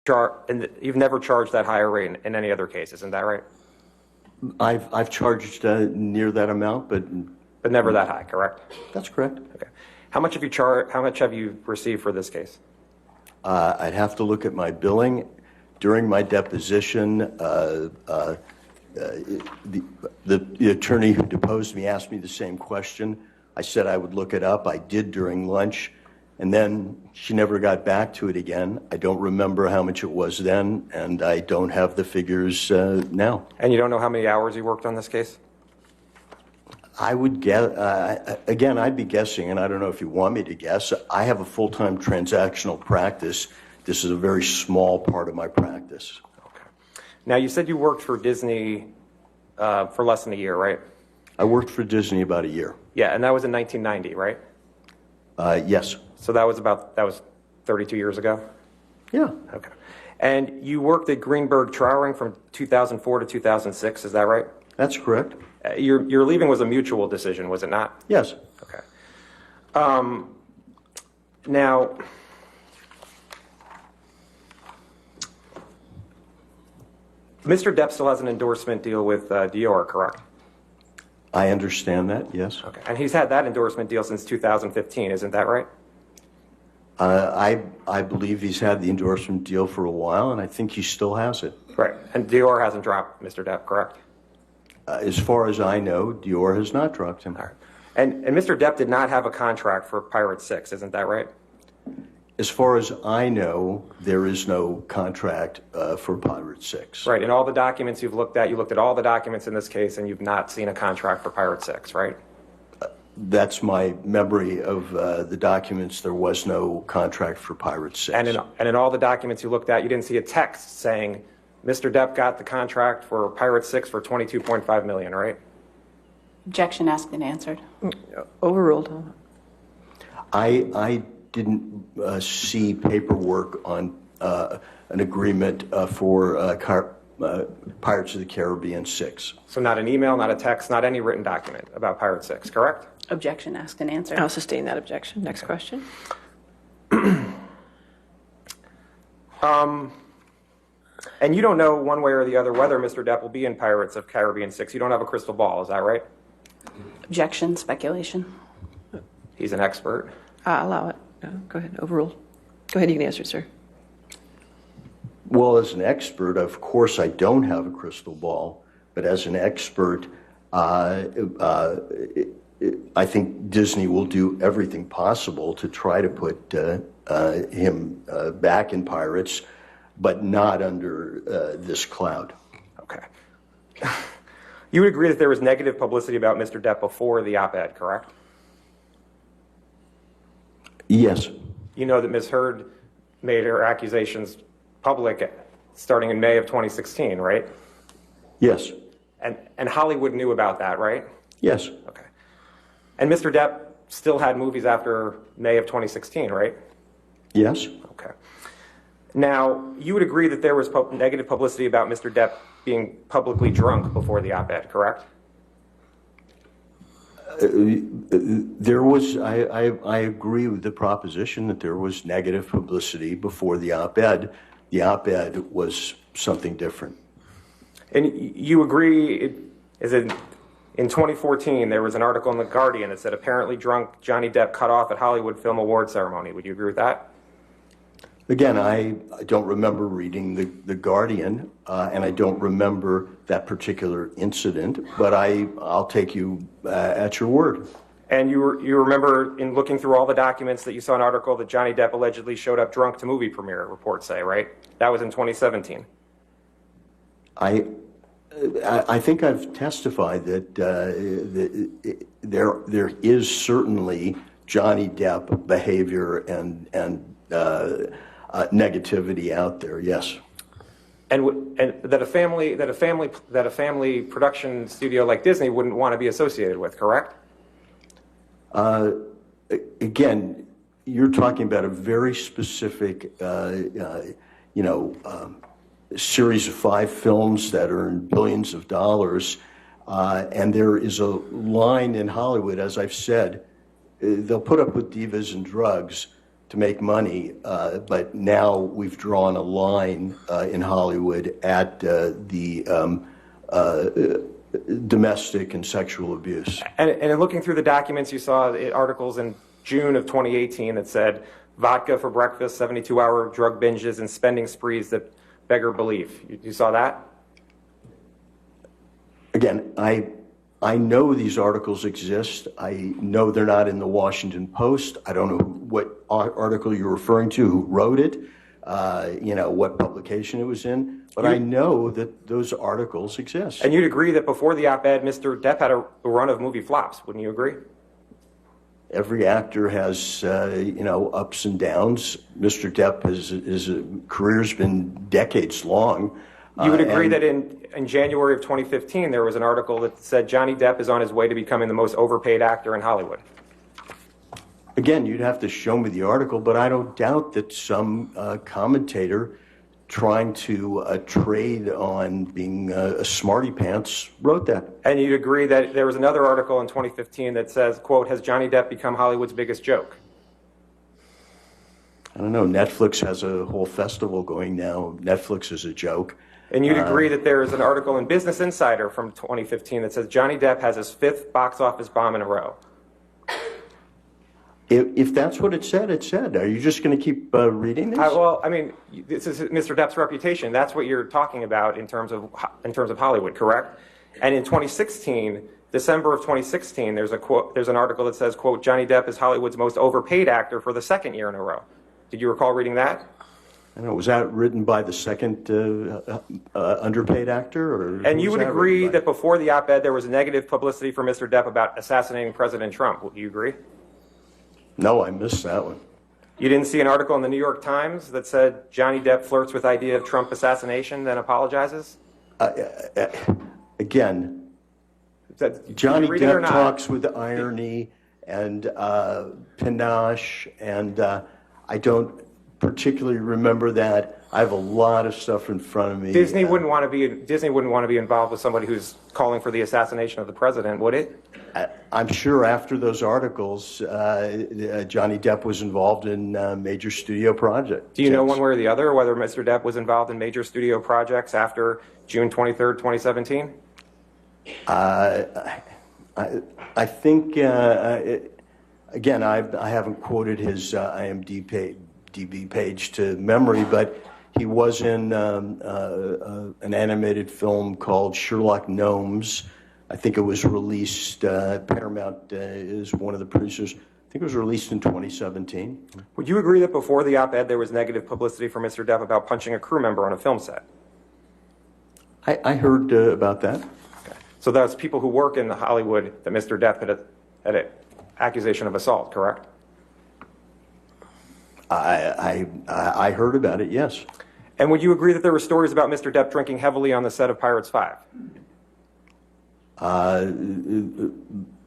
and you've never charged that higher rate in any other case, isn't that right? I've charged near that amount, but never that high, correct? That's correct. Okay. How much have you received for this case? I'd have to look at my billing. During my deposition, the attorney who deposed me asked me the same question. I said I would look it up. I did during lunch, and then she never got back to it again. I don't remember how much it was then, and I don't have the figures now. And you don't know how many hours you worked on this case? I would guess, again, I'd be guessing, and I don't know if you want me to guess. I have a full-time transactional practice. This is a very small part of my practice. Okay. Now, you said you worked for Disney for less than a year, right? I worked for Disney about a year. Yeah, and that was in 1990, right? Yes. So that was 32 years ago? Yeah. Okay. And you worked at Greenberg Trauring from 2004 to 2006, is that right? That's correct. Your leaving was a mutual decision, was it not? Yes. Okay. Now, Mr. Depp still has an endorsement deal with Dior, correct? I understand that, yes. Okay. And he's had that endorsement deal since 2015, isn't that right? I believe he's had the endorsement deal for a while, and I think he still has it. Right. And Dior hasn't dropped Mr. Depp, correct? As far as I know, Dior has not dropped him. All right. And Mr. Depp did not have a contract for Pirate 6, isn't that right? As far as I know, there is no contract for Pirate 6. Right. In all the documents you've looked at, you looked at all the documents in this case, and you've not seen a contract for Pirate 6, right? That's my memory of the documents. There was no contract for Pirate 6. And in all the documents you looked at, you didn't see a text saying, Mr. Depp got the contract for Pirate 6 for $22.5 million, right? Objection asked and answered. Overruled. I didn't see paperwork on an agreement for Pirates of the Caribbean 6. So not an email, not a text, not any written document about Pirate 6, correct? Objection asked and answered. I'll sustain that objection. Next question. And you don't know one way or the other whether Mr. Depp will be in Pirates of Caribbean 6. You don't have a crystal ball, is that right? Objection, speculation. He's an expert. Allow it. Go ahead. Overruled. Go ahead. You can answer, sir. Well, as an expert, of course, I don't have a crystal ball. But as an expert, I think Disney will do everything possible to try to put him back in Pirates, but not under this cloud. Okay. You would agree that there was negative publicity about Mr. Depp before the op-ed, correct? Yes. You know that Ms. Heard made her accusations public starting in May of 2016, right? Yes. And Hollywood knew about that, right? Yes. Okay. And Mr. Depp still had movies after May of 2016, right? Yes. Okay. Now, you would agree that there was negative publicity about Mr. Depp being publicly drunk before the op-ed, correct? There was, I agree with the proposition that there was negative publicity before the op-ed. The op-ed was something different. And you agree, in 2014, there was an article in The Guardian that said apparently drunk Johnny Depp cut off at Hollywood Film Award ceremony. Would you agree with that? Again, I don't remember reading The Guardian, and I don't remember that particular incident, but I'll take you at your word. And you remember in looking through all the documents that you saw an article that Johnny Depp allegedly showed up drunk to movie premiere, reports say, right? That was in 2017. I think I've testified that there is certainly Johnny Depp behavior and negativity out there. Yes. And that a family production studio like Disney wouldn't want to be associated with, correct? Again, you're talking about a very specific, series of 5 films that earn billions of dollars, and there is a line in Hollywood, as I've said, they'll put up with divas and drugs, to make money, but now we've drawn a line in Hollywood at the domestic and sexual abuse. And in looking through the documents, you saw articles in June of 2018 that said vodka for breakfast, 72-hour drug binges, and spending sprees that beggar belief. You saw that? Again, I know these articles exist. I know they're not in the Washington Post. I don't know what article you're referring to, who wrote it, what publication it was in, but I know that those articles exist. And you'd agree that before the op-ed, Mr. Depp had a run of movie flops, wouldn't you agree? Every actor has, ups and downs. Mr. Depp, his career's been decades long. You would agree that in January of 2015, there was an article that said Johnny Depp is on his way to becoming the most overpaid actor in Hollywood. Again, you'd have to show me the article, but I don't doubt that some commentator trying to trade on being a smarty pants wrote that. And you'd agree that there was another article in 2015 that says, quote, has Johnny Depp become Hollywood's biggest joke? I don't know. Netflix has a whole festival going now. Netflix is a joke. And you'd agree that there is an article in Business Insider from 2015 that says Johnny Depp has his 5th box office bomb in a row. If that's what it said, it said. Are you just going to keep reading this? This is Mr. Depp's reputation. That's what you're talking about in terms of Hollywood, correct? And in 2016, December of 2016, there's an article that says, quote, Johnny Depp is Hollywood's most overpaid actor for the 2nd year in a row. Did you recall reading that? I don't know, was that written by the second underpaid actor? And you would agree that before the op-ed, there was negative publicity for Mr. Depp about assassinating President Trump. Would you agree? No, I missed that one. You didn't see an article in the New York Times that said Johnny Depp flirts with idea of Trump assassination, then apologizes? Again, Johnny Depp talks with irony and panache, and I don't particularly remember that. I have a lot of stuff in front of me. Disney wouldn't want to be involved with somebody who's calling for the assassination of the president, would it? I'm sure after those articles, Johnny Depp was involved in major studio projects. Do you know one way or the other whether Mr. Depp was involved in major studio projects after June 23rd, 2017? I think, again, I haven't quoted his IMDb page to memory, but he was in an animated film called Sherlock Gnomes. I think it was released, Paramount is one of the producers. I think it was released in 2017. Would you agree that before the op-ed there was negative publicity for Mr. Depp about punching a crew member on a film set? I heard about that. Okay. So that's people who work in Hollywood that Mr. Depp had an accusation of assault, correct? I heard about it, yes. And would you agree that there were stories about Mr. Depp drinking heavily on the set of Pirates 5?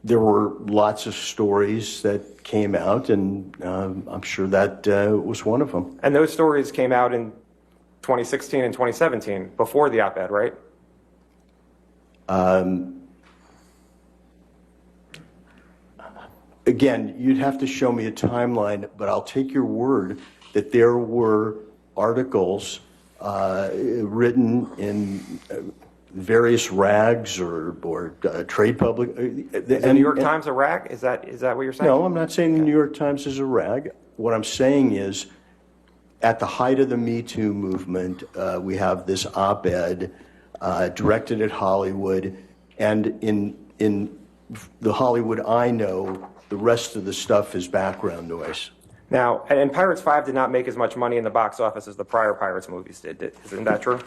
There were lots of stories that came out, and I'm sure that was one of them. And those stories came out in 2016 and 2017, before the op-ed, right? Again, you'd have to show me a timeline, but I'll take your word that there were articles written in various rags or trade public. Is the New York Times a rag? Is that what you're saying? No, I'm not saying the New York Times is a rag. What I'm saying is, at the height of the Me Too movement, we have this op-ed directed at Hollywood, and in the Hollywood I know, the rest of the stuff is background noise. Now, and Pirates 5 did not make as much money in the box office as the prior Pirates movies did. Isn't that true?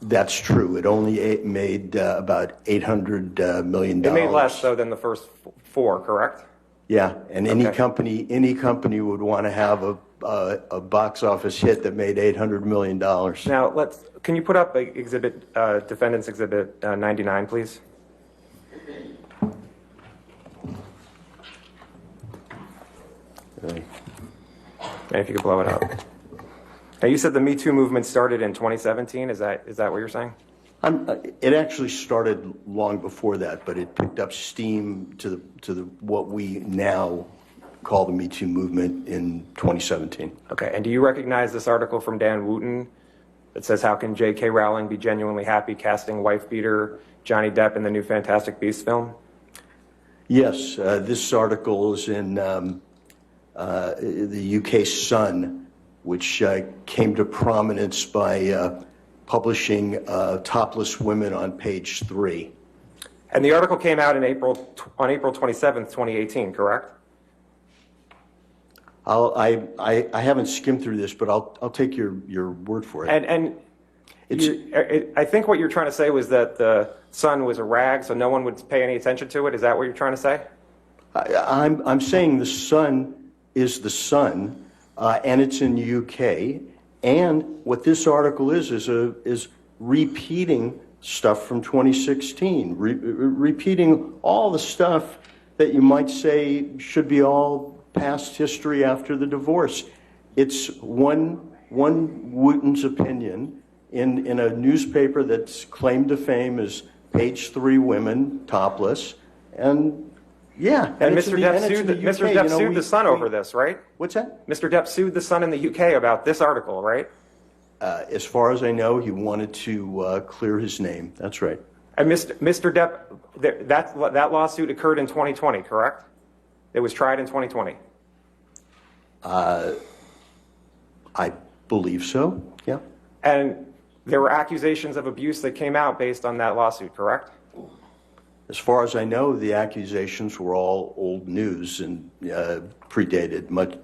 That's true. It only made about $800 million. It made less, though, than the first 4, correct? Yeah, and Okay. any company would want to have a box office hit that made $800 million. Now, can you put up Defendant's Exhibit 99, please? Okay. And if you could blow it up. Now, you said the Me Too movement started in 2017. Is that what you're saying? It actually started long before that, but it picked up steam to what we now call the Me Too movement in 2017. Okay, and do you recognize this article from Dan Wooten that says, how can J.K. Rowling be genuinely happy casting wife-beater Johnny Depp in the new Fantastic Beasts film? Yes, this article is in the UK Sun, which came to prominence by publishing topless women on page 3. And the article came out on April 27th, 2018, correct? I haven't skimmed through this, but I'll take your word for it. And I think what you're trying to say was that the Sun was a rag, so no one would pay any attention to it. Is that what you're trying to say? I'm saying the Sun is the Sun, and it's in the UK. And what this article is repeating stuff from 2016, repeating all the stuff that you might say should be all past history after the divorce. It's one Wooten's opinion in a newspaper that's claimed to fame as page 3 women topless, and yeah. And Mr. Depp sued the Sun over this, right? What's that? Mr. Depp sued the Sun in the UK about this article, right? As far as I know, he wanted to clear his name. That's right. And Mr. Depp, that lawsuit occurred in 2020, correct? It was tried in 2020. I believe so, yeah. And there were accusations of abuse that came out based on that lawsuit, correct? As far as I know, the accusations were all old news and predated much.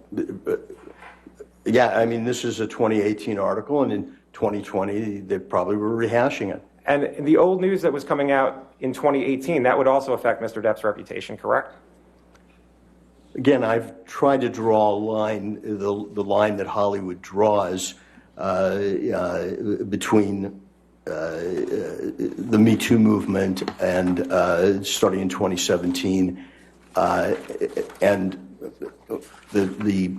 Yeah, I mean, this is a 2018 article, and in 2020, they probably were rehashing it. And the old news that was coming out in 2018, that would also affect Mr. Depp's reputation, correct? Again, I've tried to draw a line, the line that Hollywood draws between the Me Too movement and starting in 2017 and the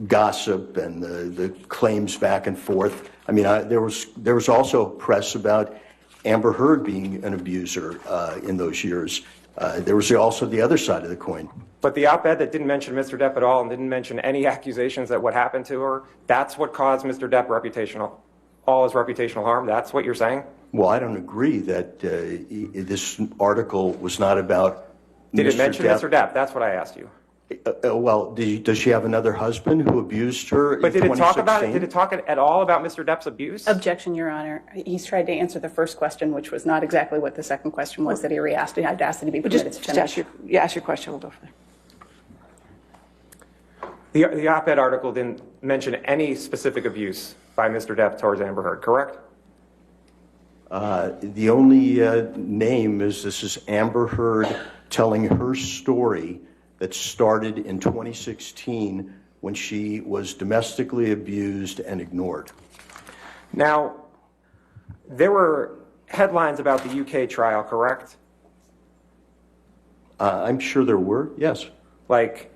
gossip and the claims back and forth. I mean, there was also press about Amber Heard being an abuser in those years. There was also the other side of the coin. But the op-ed that didn't mention Mr. Depp at all and didn't mention any accusations that what happened to her, that's what caused Mr. Depp all his reputational harm? That's what you're saying? Well, I don't agree that this article was not about Did Mr. it mention Depp. Mr. Depp? That's what I asked you. Well, does she have another husband who abused her But in did it 2016? talk about it? Did it talk at all about Mr. Depp's abuse? Objection, Your Honor. He's tried to answer the first question, which was not exactly what the second question was that he re-asked. I'd asked that he be But permitted to just finish. ask your question. We'll go from there. The op-ed article didn't mention any specific abuse by Mr. Depp towards Amber Heard, correct? The only name is this is Amber Heard telling her story that started in 2016 when she was domestically abused and ignored. Now, there were headlines about the UK trial, correct? I'm sure there were, yes. Like,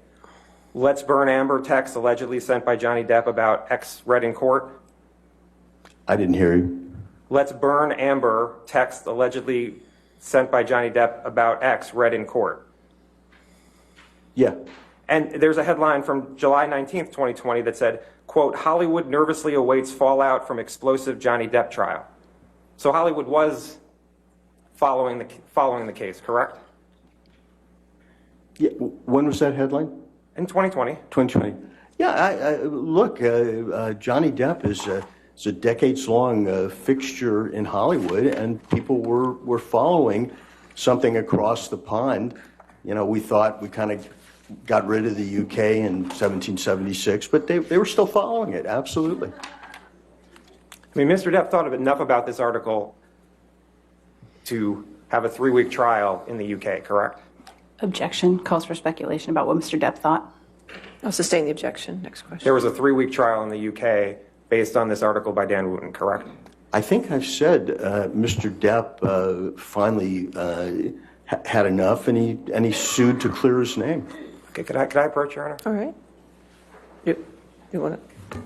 let's burn Amber text allegedly sent by Johnny Depp about X read in court. I didn't hear you. Let's burn Amber text allegedly sent by Johnny Depp about X read in court. Yeah. And there's a headline from July 19th, 2020 that said, quote, Hollywood nervously awaits fallout from explosive Johnny Depp trial. So Hollywood was following the case, correct? Yeah. When was that headline? In 2020. 2020. Yeah, look, Johnny Depp is a decades-long fixture in Hollywood, and people were following something across the pond. You know, we thought we kind of got rid of the UK in 1776, but they were still following it, absolutely. I mean, Mr. Depp thought enough about this article to have a 3-week trial in the UK, correct? Objection. Calls for speculation about what Mr. Depp thought. I'll sustain the objection. Next question. There was a 3-week trial in the UK based on this article by Dan Wooten, correct? I think I've said Mr. Depp finally had enough, and he sued to clear his name. Okay, could I approach, Your Honor? All right. You want to?